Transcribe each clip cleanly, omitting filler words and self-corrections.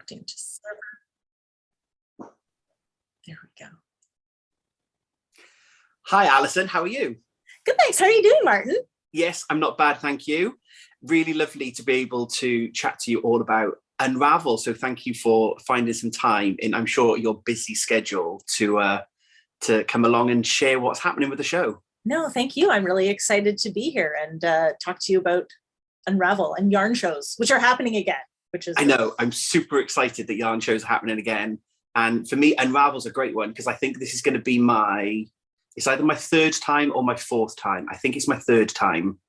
connecting to server. There we go. Hi, Alison. How are you? Good, thanks. How are you doing, Martin? Yes, I'm not bad, thank you. Really lovely to be able to chat to you all about Unravel. So thank you for finding some time in, I'm sure, your busy schedule to come along and share what's happening with the show. No, thank you. I'm really excited to be here and talk to you about Unravel and yarn shows, which are happening again. I know. I'm super excited that yarn shows are happening again. And for me, Unravel's a great one because I think this is going to be it's either my third time or my fourth time. I think it's my third time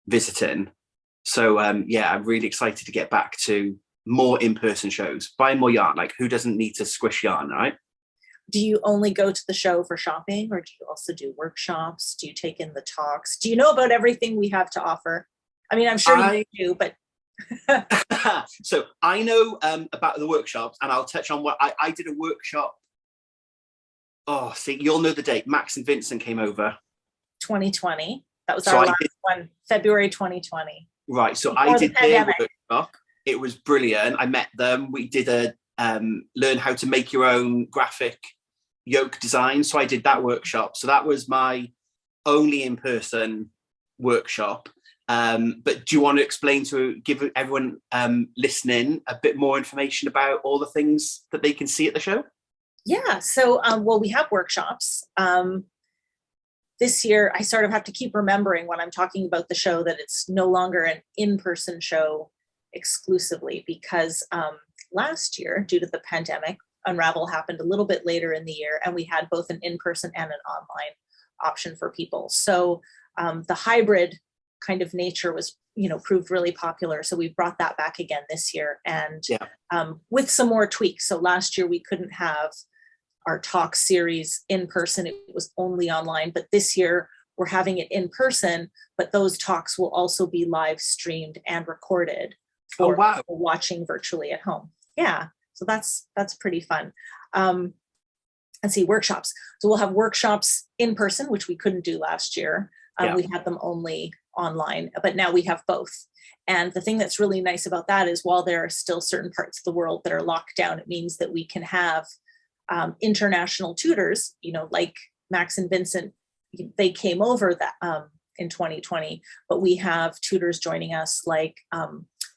visiting. So yeah, I'm really excited to get back to more in-person shows, buy more yarn. Like, who doesn't need to squish yarn, right? Do you only go to the show for shopping, or do you also do workshops? Do you take in the talks? Do you know about everything we have to offer? I mean, I'm sure you do, but so I know about the workshops, and I'll touch on what I did a workshop. Oh, see, you'll know the date. Max and Vincent came over. 2020. That was our last one, February 2020. Right. So I did their workshop. It was brilliant. I met them. We did a learn how to make your own graphic yoke design. So I did that workshop. So that was my only in-person workshop. But do you want to give everyone listening a bit more information about all the things that they can see at the show? Yeah, so, well, we have workshops. This year, I sort of have to keep remembering when I'm talking about the show that it's no longer an in-person show exclusively, because last year, due to the pandemic, Unravel happened a little bit later in the year, and we had both an in-person and an online option for people. So the hybrid kind of nature was, proved really popular. So we brought that back again this year, and with some more tweaks. So last year we couldn't have our talk series in person. It was only online, but this year we're having it in person, but those talks will also be live streamed and recorded for people watching virtually at home. Yeah, so that's pretty fun. Let's see, workshops. So we'll have workshops in person, which we couldn't do last year. We had them only online, but now we have both. And the thing that's really nice about that is, while there are still certain parts of the world that are locked down, it means that we can have international tutors, like Max and Vincent. They came over that in 2020, but we have tutors joining us like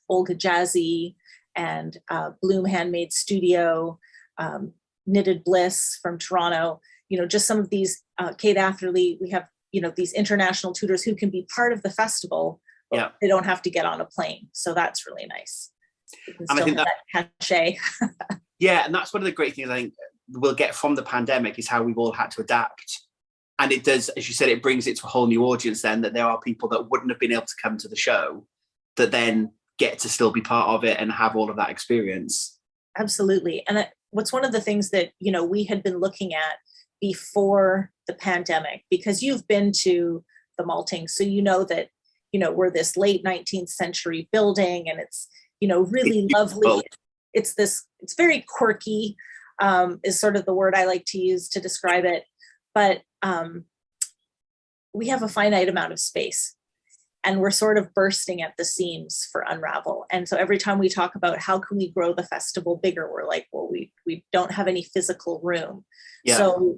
Olga Jazzy and Bloom Handmade Studio, Knitted Bliss from Toronto, just some of these, Kate Atherley. We have, these international tutors who can be part of the festival, but they don't have to get on a plane. So that's really nice. And I think that cachet. Yeah, and that's one of the great things I think we'll get from the pandemic is how we've all had to adapt. And it does, as you said, it brings it to a whole new audience then, that there are people that wouldn't have been able to come to the show that then get to still be part of it and have all of that experience. Absolutely. And what's one of the things that, we had been looking at before the pandemic, because you've been to the Maltings, so that, we're this late 19th century building, and it's, really lovely. It's very quirky, is sort of the word I like to use to describe it. But we have a finite amount of space, and we're sort of bursting at the seams for Unravel. And so every time we talk about how can we grow the festival bigger, we're like, well, we don't have any physical room. Yeah. So,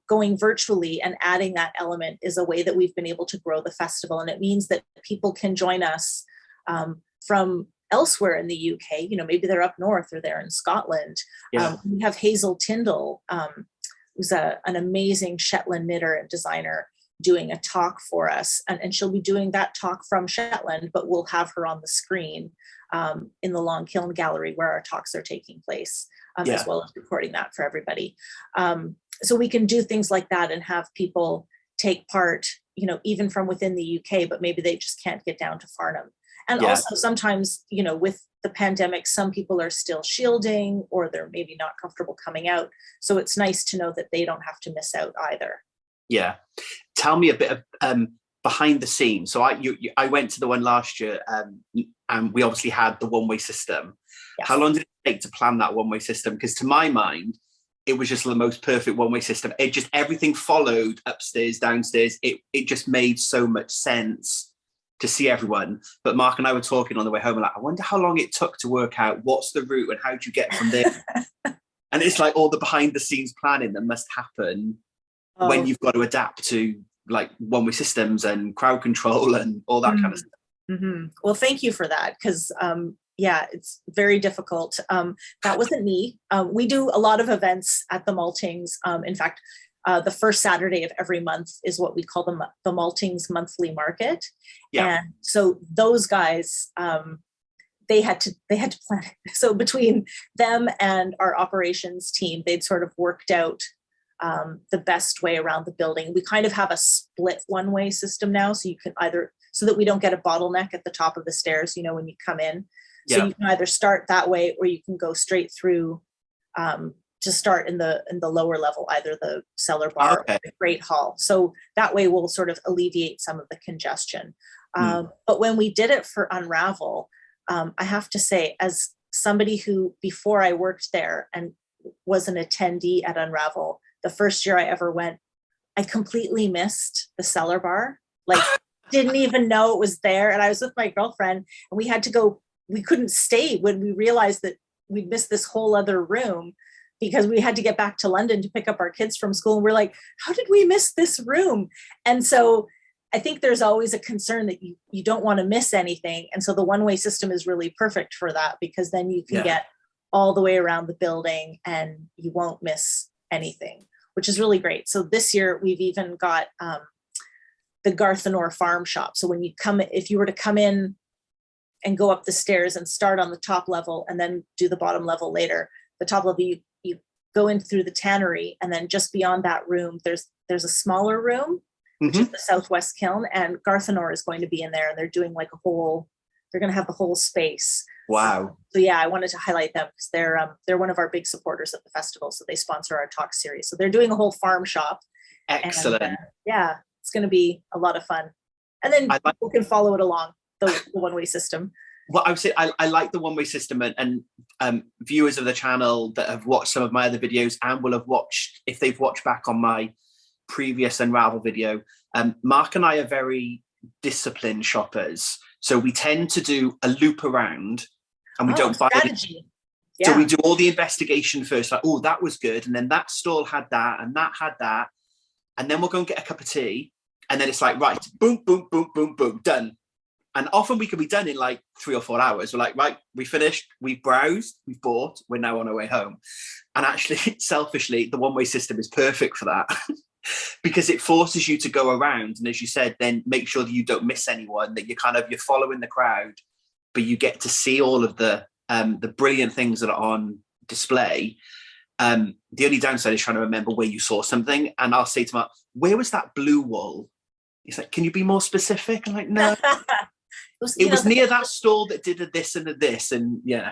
going virtually and adding that element is a way that we've been able to grow the festival. And it means that people can join us from elsewhere in the UK. Maybe they're up north or they're in Scotland. Yeah. We have Hazel Tyndall, who's an amazing Shetland knitter and designer, doing a talk for us, and she'll be doing that talk from Shetland, but we'll have her on the screen in the Long Kiln Gallery where our talks are taking place, as well as recording that for everybody. So we can do things like that and have people take part, even from within the UK, but maybe they just can't get down to Farnham. And also sometimes, with the pandemic, some people are still shielding, or they're maybe not comfortable coming out. So it's nice to know that they don't have to miss out either. Yeah. Tell me a bit of behind the scenes. So I went to the one last year, and we obviously had the one-way system. Yes. How long did it take to plan that one-way system? Because to my mind, it was just the most perfect one-way system. It just, everything followed upstairs, downstairs. It just made so much sense to see everyone. But Mark and I were talking on the way home, and like, I wonder how long it took to work out what's the route and how do you get from there. And it's like all the behind the scenes planning that must happen when you've got to adapt to like one-way systems and crowd control and all that kind of stuff. Mm-hmm. Well, thank you for that, because yeah, it's very difficult. That wasn't me. We do a lot of events at the Maltings. In fact, the first Saturday of every month is what we call the Maltings Monthly Market. Yeah. And so those guys, they had to plan it. So between them and our operations team, they'd sort of worked out the best way around the building. We kind of have a split one-way system now, so you can either, so that we don't get a bottleneck at the top of the stairs, you know, when you come in. So you can either start that way, or you can go straight through to start in the lower level, either the cellar bar or the great hall. So that way we'll sort of alleviate some of the congestion. But when we did it for Unravel, I have to say, as somebody who, before I worked there and was an attendee at Unravel, the first year I ever went, I completely missed the cellar bar. Like, didn't even know it was there. And I was with my girlfriend, and we had to go, we couldn't stay when we realized that we'd missed this whole other room, because we had to get back to London to pick up our kids from school. And we're like, how did we miss this room? And so I think there's always a concern that you don't want to miss anything. And so the one-way system is really perfect for that, because then you can get all the way around the building and you won't miss anything, which is really great. So this year we've even got the Garthenor farm shop. So when you come, if you were to come in and go up the stairs and start on the top level and then do the bottom level later, the top level, you go in through the tannery, and then just beyond that room, there's a smaller room, which is the Southwest Kiln, and Garthenor is going to be in there, and they're doing like they're going to have the whole space. Wow. So yeah, I wanted to highlight them because they're one of our big supporters at the festival. So they sponsor our talk series. So they're doing a whole farm shop. Excellent. And, yeah, it's going to be a lot of fun. And then people can follow it along, the one-way system. Well, I would say I like the one-way system, and viewers of the channel that have watched some of my other videos and will have watched, if they've watched back on my previous Unravel video, Mark and I are very disciplined shoppers. So we tend to do a loop around, and we don't buy strategy. it. So we do all the investigation first, like, oh, that was good. And then that stall had that, and that had that. And then we'll go and get a cup of tea. And then it's like, right, boom, boom, boom, boom, boom, done. And often we can be done in like 3 or 4 hours. We're like, right, we finished, we've browsed, we've bought, we're now on our way home. And actually, selfishly, the one-way system is perfect for that. Because it forces you to go around, and as you said, then make sure that you don't miss anyone, that you're following the crowd, but you get to see all of the brilliant things that are on display. The only downside is trying to remember where you saw something, and I'll say to Mark, where was that blue wool? He's like, can you be more specific? I'm like, no. It was near that stall that did a this and a this, and yeah.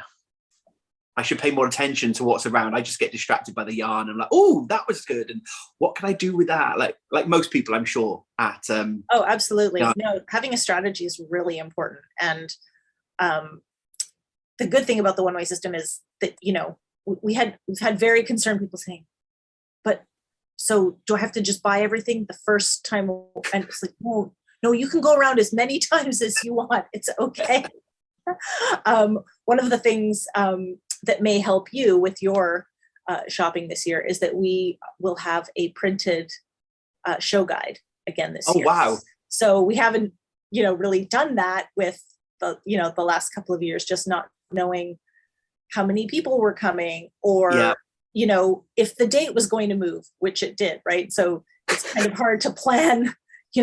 I should pay more attention to what's around. I just get distracted by the yarn. I'm like, oh, that was good. And what can I do with that? Like most people, I'm sure, at oh, absolutely. No, having a strategy is really important. And the good thing about the one-way system is that, you know, we've had very concerned people saying, but so do I have to just buy everything the first time? And it's like, no, you can go around as many times as you want. It's okay. One of the things that may help you with your shopping this year is that we will have a printed show guide again this year. Oh, wow. So we haven't, really done that with the last couple of years, just not knowing how many people were coming, or, if the date was going to move, which it did, right? So it's kind of hard to plan,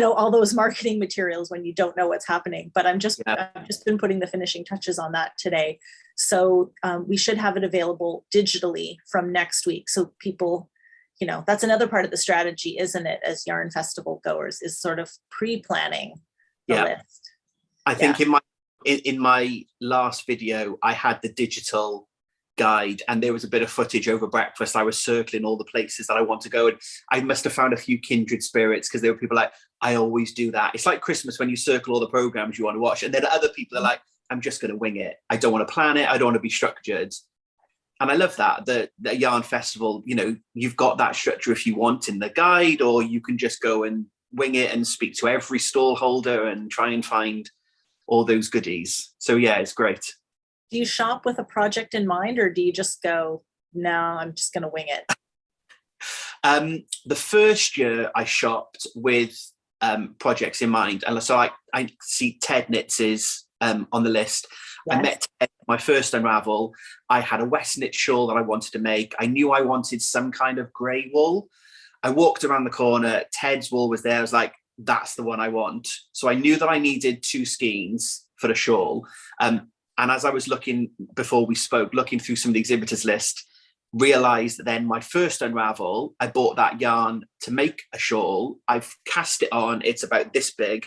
all those marketing materials when you don't know what's happening. But I've just been putting the finishing touches on that today. So we should have it available digitally from next week. So people, that's another part of the strategy, isn't it? As Yarn Festival goers, is sort of pre-planning the list. I think in my last video, I had the digital guide, and there was a bit of footage over breakfast. I was circling all the places that I want to go, and I must have found a few kindred spirits, because there were people like, I always do that. It's like Christmas when you circle all the programs you want to watch, and then other people are like, I'm just going to wing it. I don't want to plan it. I don't want to be structured. And I love that the Yarn Festival, you've got that structure if you want in the guide, or you can just go and wing it and speak to every stall holder and try and find all those goodies. So yeah, it's great. Do you shop with a project in mind, or do you just go, no, I'm just going to wing it? The first year I shopped with projects in mind. And so I see Ted Knits is on the list. Yes. I met Ted, my first Unravel. I had a West knit shawl that I wanted to make. I knew I wanted some kind of grey wool. I walked around the corner, Ted's wool was there. I was like, that's the one I want. So I knew that I needed 2 skeins for the shawl. And as I was looking, before we spoke, looking through some of the exhibitors list, realized that then my first Unravel, I bought that yarn to make a shawl. I've cast it on, it's about this big.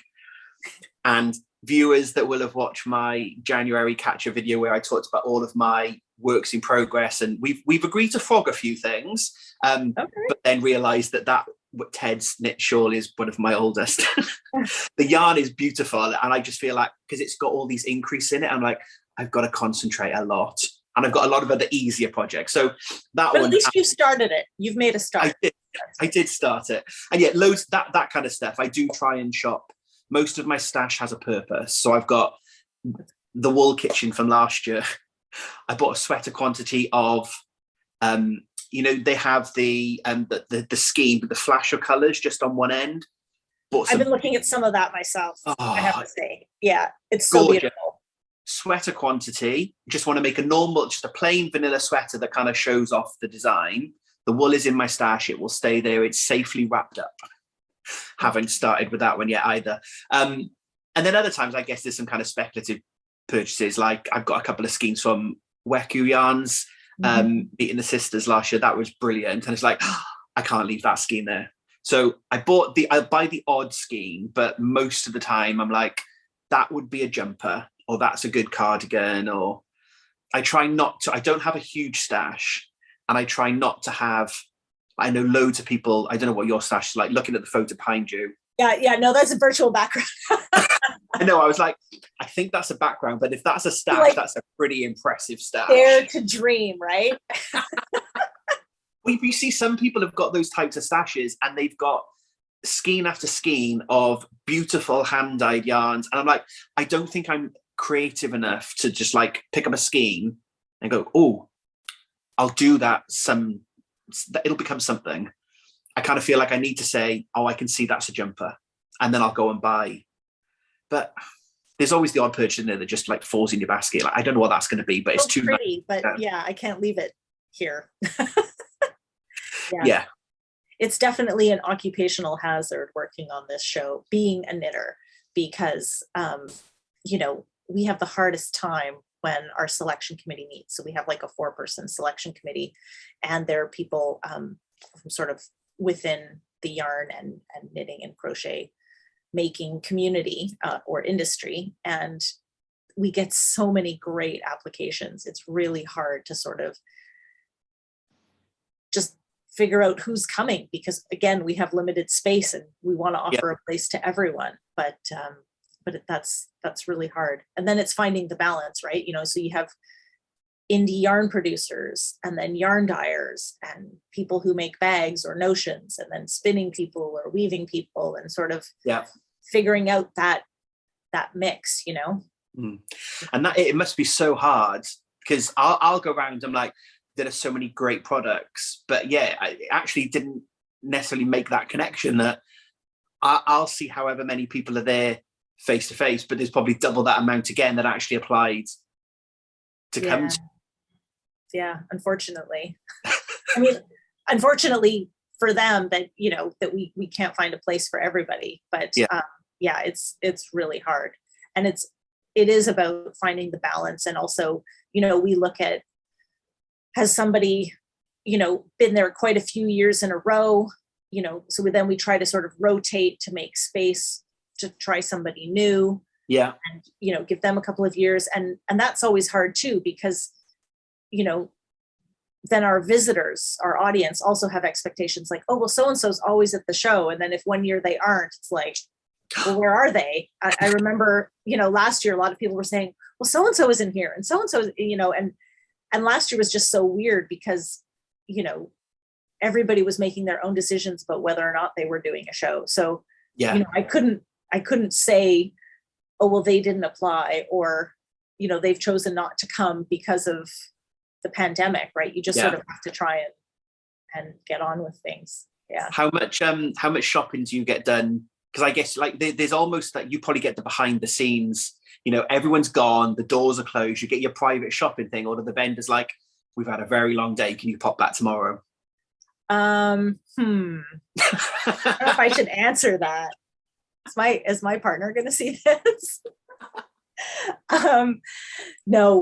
And viewers that will have watched my January catch-up video where I talked about all of my works in progress, and we've agreed to frog a few things, okay. But then realized that Ted's knit shawl is one of my oldest. The yarn is beautiful, and I just feel like, because it's got all these increase in it, I'm like, I've got to concentrate a lot, and I've got a lot of other easier projects. So that but one, at least you started it. You've made a start. I did start it, and yet loads that kind of stuff. I do try and shop. Most of my stash has a purpose. So I've got the wool kitchen from last year. I bought a sweater quantity of, they have the scheme with the flash of colours just on one end. I've been looking at some of that myself, I have to say. Yeah, it's so gorgeous. Beautiful. Sweater quantity. Just want to make just a plain vanilla sweater that kind of shows off the design. The wool is in my stash. It will stay there. It's safely wrapped up. Haven't started with that one yet either. And then other times, I guess there's some kind of speculative purchases. Like I've got a couple of skeins from Weku Yarns, meeting the sisters last year. That was brilliant. And it's like, I can't leave that skein there. So I buy the odd skein, but most of the time I'm like, that would be a jumper, or that's a good cardigan, or I don't have a huge stash, and I try not to have, I know loads of people, I don't know what your stash is like, looking at the photo behind you. Yeah, no, that's a virtual background. I know, I was like, I think that's a background, but if that's a stash, that's a pretty impressive stash. Dare to dream, right? You see some people have got those types of stashes, and they've got skein after skein of beautiful hand-dyed yarns. And I'm like, I don't think I'm creative enough to just like pick up a skein and go, oh, I'll do that. It'll become something. I kind of feel like I need to say, oh, I can see that's a jumper, and then I'll go and buy. But there's always the odd purchase in there that just like falls in your basket. Like, I don't know what that's going to be, but it's too pretty. But yeah, I can't leave it here. Yeah. It's definitely an occupational hazard working on this show, being a knitter, because we have the hardest time when our selection committee meets. So we have like a 4-person selection committee, and there are people from sort of within the yarn and knitting and crochet making community or industry. And we get so many great applications. It's really hard to sort of just figure out who's coming, because again, we have limited space and we want to offer a place to everyone, but that's really hard. And then it's finding the balance, right? So you have indie yarn producers, and then yarn dyers, and people who make bags or notions, and then spinning people or weaving people, and sort of figuring out that mix, And that it must be so hard, because I'll go around, I'm like, there are so many great products, but I actually didn't necessarily make that connection that I'll see however many people are there face to face, but there's probably double that amount again that actually applied to come to. Yeah, unfortunately. I mean, unfortunately for them that, that we can't find a place for everybody, but it's really hard. And it is about finding the balance. And also, we look at, has somebody, been there quite a few years in a row, so we try to sort of rotate to make space to try somebody new. Yeah. And, give them a couple of years. And that's always hard too, because, then our visitors, our audience also have expectations like, oh, well, so-and-so's always at the show. And then if one year they aren't, it's like, well, where are they? I remember, last year, a lot of people were saying, well, so-and-so isn't here. And so-and-so, and last year was just so weird because, everybody was making their own decisions about whether or not they were doing a show. So Yeah. You know, I couldn't say, oh, well, they didn't apply, or, you know, they've chosen not to come because of the pandemic, right? You just sort of have to try and get on with things. Yeah. How much shopping do you get done? Because I guess like there's almost that you probably get the behind the scenes, you know, everyone's gone, the doors are closed, you get your private shopping thing, or do the vendors like, we've had a very long day, can you pop back tomorrow? I don't know if I should answer that. Is my partner going to see this? No,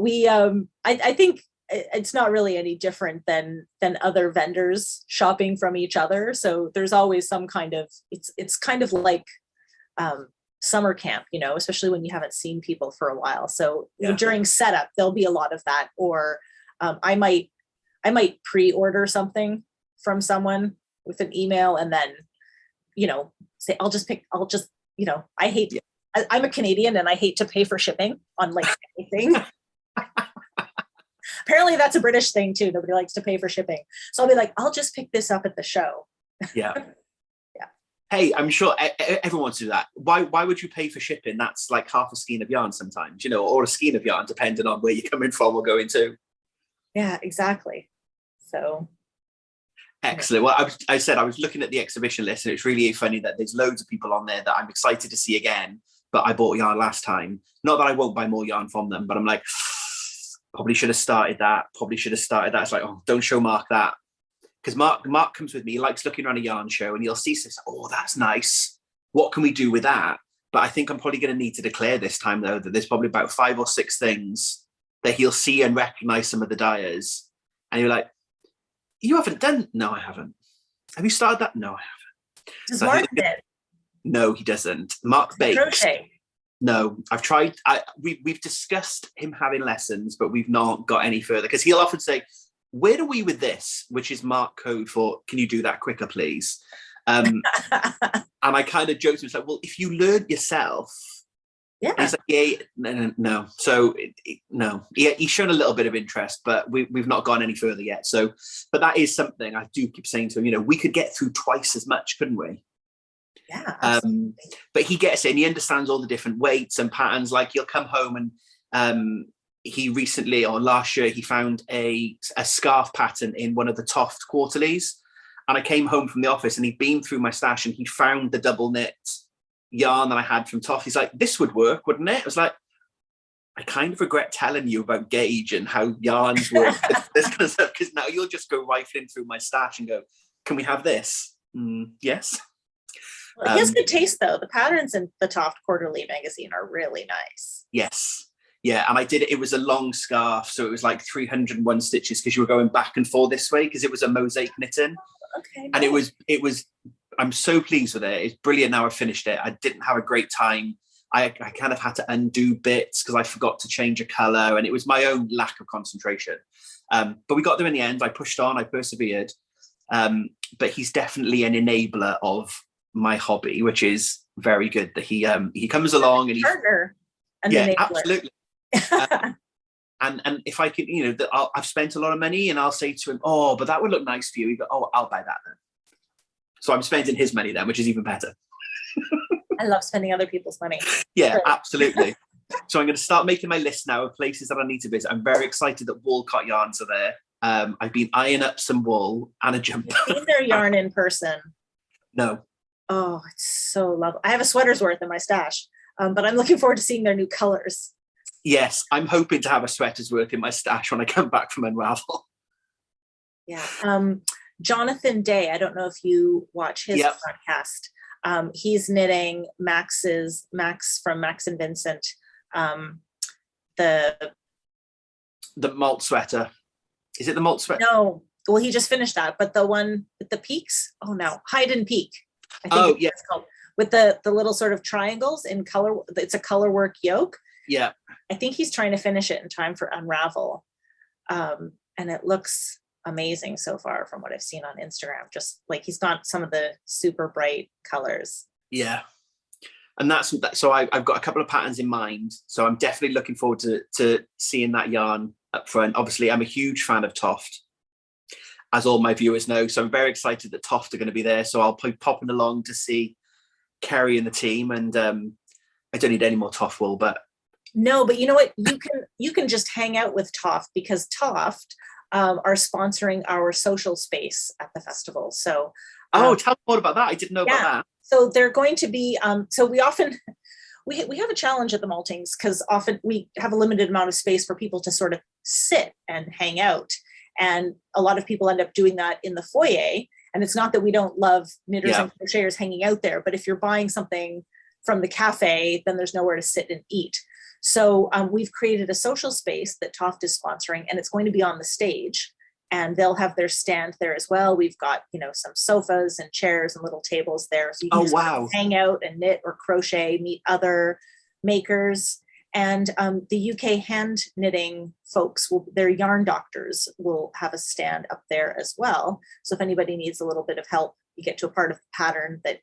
I think it's not really any different than other vendors shopping from each other. So there's always some kind of, it's kind of like summer camp, you know, especially when you haven't seen people for a while. So during setup, there'll be a lot of that, or I might pre-order something from someone with an email, and then, you know, say, you know, I'm a Canadian and I hate to pay for shipping on like anything. Apparently that's a British thing too. Nobody likes to pay for shipping. So I'll be like, I'll just pick this up at the show. Yeah. Hey, I'm sure everyone wants to do that. Why would you pay for shipping? That's like half a skein of yarn sometimes, you know, or a skein of yarn, depending on where you're coming from or going to. Yeah, exactly. So. Excellent. Well, I said I was looking at the exhibition list, and it's really funny that there's loads of people on there that I'm excited to see again, but I bought yarn last time. Not that I won't buy more yarn from them, but I'm like, probably should have started that. It's like, oh, don't show Mark that. Because Mark comes with me, he likes looking around a yarn show, and he'll see this, oh, that's nice. What can we do with that? But I think I'm probably going to need to declare this time, though, that there's probably about 5 or 6 things that he'll see and recognize some of the dyers. And you're like, you haven't done? No, I haven't. Have you started that? No, I haven't. Does Mark knit? No, he doesn't. Mark bakes. Crochet? No, I've tried. We've discussed him having lessons, but we've not got any further, because he'll often say, where are we with this? Which is Mark code for, can you do that quicker, please? And I kind of joked to him, like, well, if you learn yourself. Yeah. And he's like, yeah, no. So no, he's shown a little bit of interest, but we've not gone any further yet. So, but that is something I do keep saying to him, you know, we could get through twice as much, couldn't we? Yeah. But he gets it, and he understands all the different weights and patterns. Like, he'll come home, and he recently, or last year, he found a scarf pattern in one of the Toft quarterlies. And I came home from the office, and he'd been through my stash, and he found the double knit yarn that I had from Toft. He's like, this would work, wouldn't it? I was like, I kind of regret telling you about gauge and how yarns work. This kind of stuff, because now you'll just go rifling through my stash and go, can we have this? Yes. Well, he has good taste, though. The patterns in the Toft Quarterly magazine are really nice. Yes. Yeah, and I did it. It was a long scarf, so it was like 301 stitches, because you were going back and forth this way, because it was a mosaic knitting. Okay. And nice. It was. I'm so pleased with it. It's brilliant. Now I've finished it. I didn't have a great time. I kind of had to undo bits because I forgot to change a color, and it was my own lack of concentration. But we got there in the end. I pushed on. I persevered. But he's definitely an enabler of my hobby, which is very good. That he comes along and enabler. Absolutely. And if I could, you know, I've spent a lot of money, and I'll say to him, oh, but that would look nice for you. He go, oh, I'll buy that then. So I'm spending his money then, which is even better. I love spending other people's money. Yeah, absolutely. So I'm going to start making my list now of places that I need to visit. I'm very excited that Walcott Yarns are there. I've been eyeing up some wool and a jumper. Seen their yarn in person? No. Oh, it's so lovely. I have a sweater's worth in my stash, but I'm looking forward to seeing their new colors. Yes, I'm hoping to have a sweater's worth in my stash when I come back from Unravel. Yeah. Jonathan Day, I don't know if you watch his podcast. He's knitting Max from Max and Vincent, the malt sweater. Is it the malt sweater? No, well, he just finished that, but the one with the peaks. Oh no, Hide and Peak. I think it's called, with the little sort of triangles in color. It's a color work yoke. Yeah, I think he's trying to finish it in time for Unravel, and it looks amazing so far from what I've seen on Instagram. Just like he's got some of the super bright colors. Yeah, and that's so I've got a couple of patterns in mind. So I'm definitely looking forward to seeing that yarn up front. Obviously, I'm a huge fan of Toft, as all my viewers know. So I'm very excited that Toft are going to be there. So I'll be popping along to see Kerry and the team, and I don't need any more Toft wool, but no, but you know what? You can just hang out with Toft, because Toft are sponsoring our social space at the festival. So tell me more about that. I didn't know about that. So they're going to be so we often we have a challenge at the Maltings, because often we have a limited amount of space for people to sort of sit and hang out, and a lot of people end up doing that in the foyer. And it's not that we don't love knitters and crocheters hanging out there, but if you're buying something from the cafe, then there's nowhere to sit and eat. So we've created a social space that Toft is sponsoring, and it's going to be on the stage, and they'll have their stand there as well. We've got, some sofas and chairs and little tables there. So you can just hang out and knit or crochet, meet other makers. And the UK hand knitting folks, their yarn doctors, will have a stand up there as well. So if anybody needs a little bit of help, you get to a part of the pattern that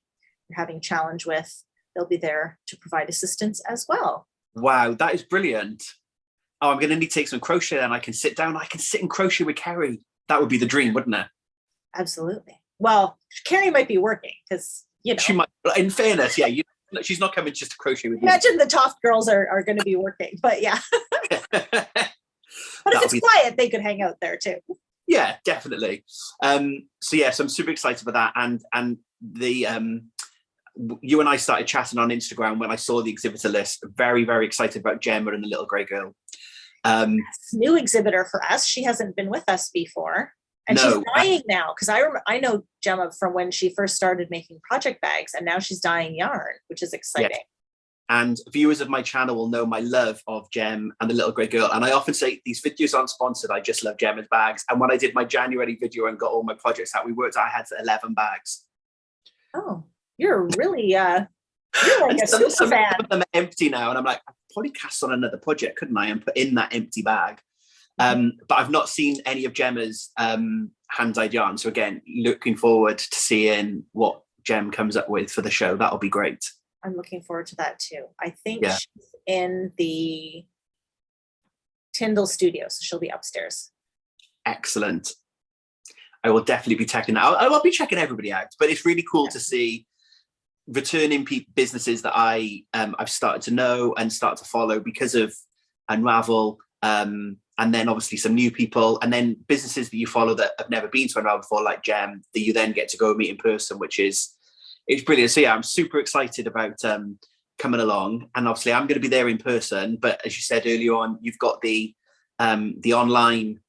you're having challenge with, they'll be there to provide assistance as well. Wow, that is brilliant. Oh, I'm going to need to take some crochet, and I can sit down. I can sit and crochet with Kerry. That would be the dream, wouldn't it? Absolutely. Well, Kerry might be working, because, She might, in fairness, yeah, she's not coming just to crochet with you. Imagine the Toft girls are going to be working, but yeah. But if it's quiet, they could hang out there too. Yeah, definitely. So I'm super excited about that. And the you and I started chatting on Instagram when I saw the exhibitor list. Very, very excited about Gemma and the little grey girl. New exhibitor for us. She hasn't been with us before. And she's dyeing now, because I know Gemma from when she first started making project bags, and now she's dyeing yarn, which is exciting. Yes. And viewers of my channel will know my love of Gem and the little grey girl. And I often say these videos aren't sponsored. I just love Gemma's bags. And when I did my January video and got all my projects out, I had 11 bags. Oh, you're really you're like a super some fan. of them are empty now, and I'm like, I probably cast on another project, couldn't I, and put in that empty bag. But I've not seen any of Gemma's hand-dyed yarn. So again, looking forward to seeing what Gem comes up with for the show. That'll be great. I'm looking forward to that too. I think she's in the Tyndall studio, so she'll be upstairs. Excellent. I will definitely be checking that out. I will be checking everybody out, but it's really cool to see returning businesses that I've started to know and start to follow because of Unravel, and then obviously some new people, and then businesses that you follow that have never been to Unravel before, like Gem, that you then get to go meet in person, which is it's brilliant. So yeah, I'm super excited about coming along, and obviously I'm going to be there in person. But as you said earlier on, you've got the online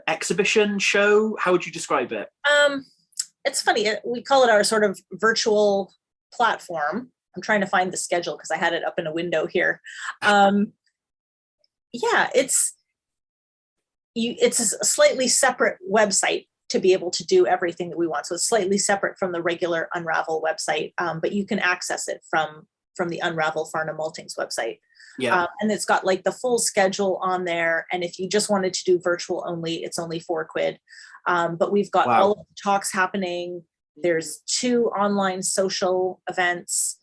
exhibition show. How would you describe it? It's funny. We call it our sort of virtual platform. I'm trying to find the schedule because I had it up in a window here. It's a slightly separate website to be able to do everything that we want. So it's slightly separate from the regular Unravel website, but you can access it from the Unravel Farnham Maltings website. Yeah. And it's got like the full schedule on there. And if you just wanted to do virtual only, it's only £4. But we've got all of the talks happening. There's 2 online social events.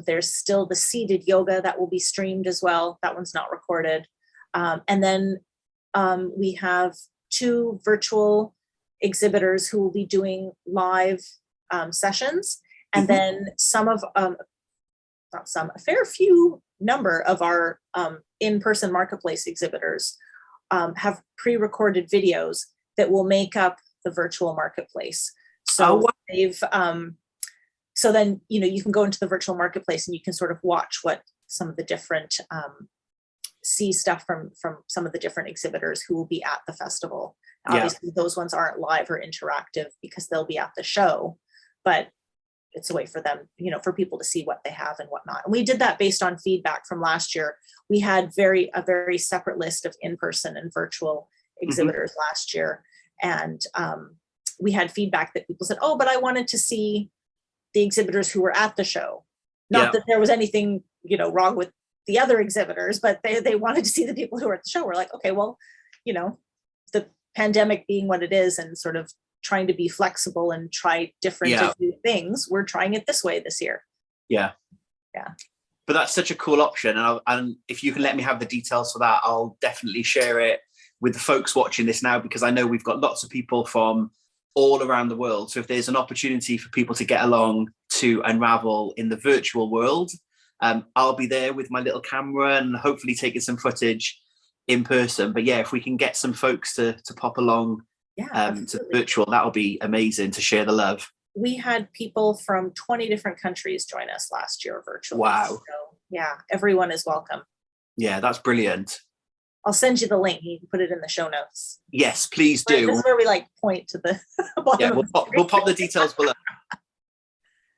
There's still the seated yoga that will be streamed as well. That one's not recorded. And then we have 2 virtual exhibitors who will be doing live sessions. And then a fair few number of our in-person marketplace exhibitors have pre-recorded videos that will make up the virtual marketplace. So so then, you can go into the virtual marketplace and you can sort of watch what some of the different, see stuff from some of the different exhibitors who will be at the festival. Obviously, those ones aren't live or interactive because they'll be at the show, but it's a way for them, for people to see what they have and whatnot. And we did that based on feedback from last year. We had a very separate list of in-person and virtual exhibitors last year. And we had feedback that people said, oh, but I wanted to see the exhibitors who were at the show. Not that there was anything, wrong with the other exhibitors, but they wanted to see the people who were at the show. We're like, okay, well, the pandemic being what it is and sort of trying to be flexible and try different new things, we're trying it this way this year. Yeah. But that's such a cool option, and if you can let me have the details for that, I'll definitely share it with the folks watching this now, because I know we've got lots of people from all around the world. So if there's an opportunity for people to get along to Unravel in the virtual world, I'll be there with my little camera and hopefully taking some footage in person. But yeah, if we can get some folks to pop along to virtual, that'll be amazing to share the love. We had people from 20 different countries join us last year virtually. Wow. So, yeah, everyone is welcome. Yeah, that's brilliant. I'll send you the link. You can put it in the show notes. Yes, please do. This is where we like point to the bottom. Yeah, we'll pop the details below.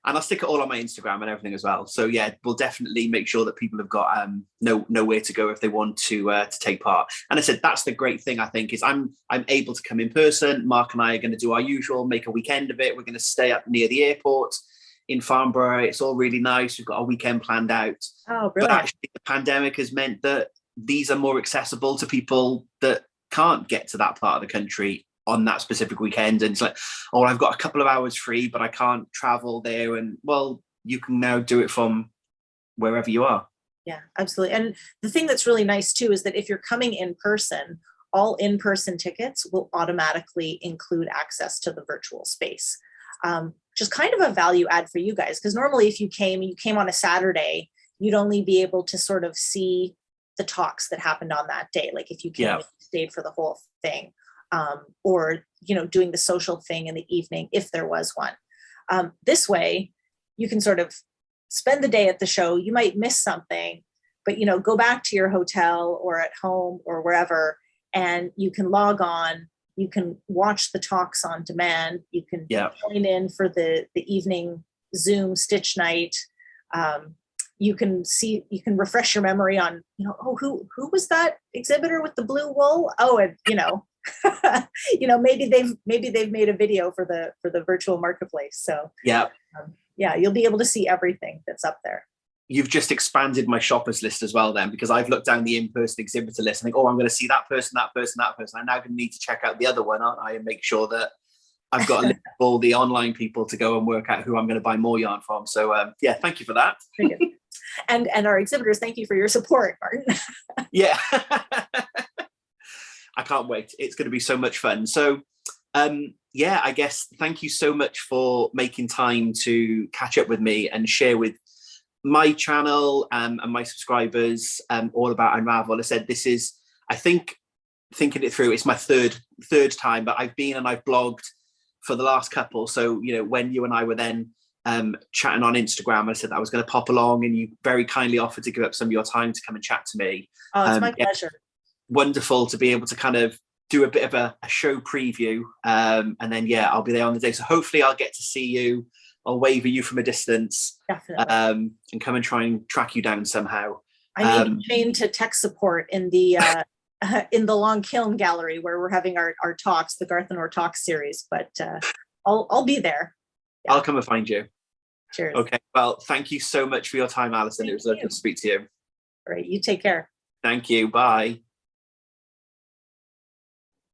And I'll stick it all on my Instagram and everything as well. So yeah, we'll definitely make sure that people have got nowhere to go if they want to take part. And I said that's the great thing, I think, is I'm able to come in person. Mark and I are going to do our usual, make a weekend of it. We're going to stay up near the airport in Farnborough. It's all really nice. We've got a weekend planned out. Oh, brilliant. But actually the pandemic has meant that these are more accessible to people that can't get to that part of the country on that specific weekend. And it's like, oh, I've got a couple of hours free, but I can't travel there. And well, you can now do it from wherever you are. Yeah, absolutely. And the thing that's really nice too is that if you're coming in person, all in-person tickets will automatically include access to the virtual space. Just kind of a value add for you guys, because normally if you came on a Saturday, you'd only be able to sort of see the talks that happened on that day. Like if you came and you stayed for the whole thing. Or, doing the social thing in the evening, if there was one. This way, you can sort of spend the day at the show. You might miss something, but, go back to your hotel or at home or wherever, and you can log on. You can watch the talks on demand. You can join in for the evening Zoom stitch night. You can refresh your memory on, who was that exhibitor with the blue wool? Oh, and, maybe they've made a video for the virtual marketplace. So you'll be able to see everything that's up there. You've just expanded my shoppers list as well then, because I've looked down the in-person exhibitor list and think, oh, I'm going to see that person, that person, that person. I'm now going to need to check out the other one, aren't I? And make sure that I've got a list of all the online people to go and work out who I'm going to buy more yarn from. So thank you for that. And our exhibitors, thank you for your support, Martin. Yeah. I can't wait. It's going to be so much fun. So, I guess thank you so much for making time to catch up with me and share with my channel and my subscribers all about Unravel. I said, this is, I think, thinking it through, it's my third time, but I've been and I've blogged for the last couple. So, when you and I were then chatting on Instagram, I said that I was going to pop along and you very kindly offered to give up some of your time to come and chat to me. Oh, it's my pleasure. Wonderful to be able to kind of do a bit of a show preview. And then, I'll be there on the day. So hopefully I'll get to see you. I'll wave at you from a distance. Definitely. And come and try and track you down somehow. I need to chain to tech support in the Long Kiln Gallery where we're having our talks, the Garthenor Talks series, but I'll be there. Yeah. I'll come and find you. Cheers. Okay. Well, thank you so much for your time, Alison. It was lovely to speak to you. All right. You take care. Thank you. Bye.